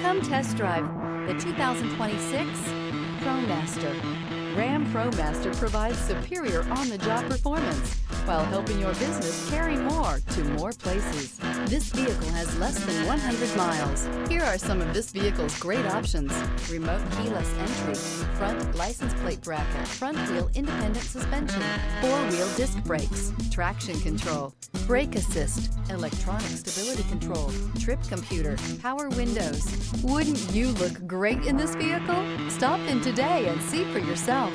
Come test drive the 2026 ProMaster. RAM ProMaster provides superior on-the-job performance while helping your business carry more to more places. This vehicle has less than 100 miles. Here are some of this vehicle's great options: remote keyless entry, front license plate bracket, front wheel independent suspension, four-wheel disc brakes, traction control, brake assist, electronic stability control, trip computer, power windows. Wouldn't you look great in this vehicle? Stop in today and see for yourself.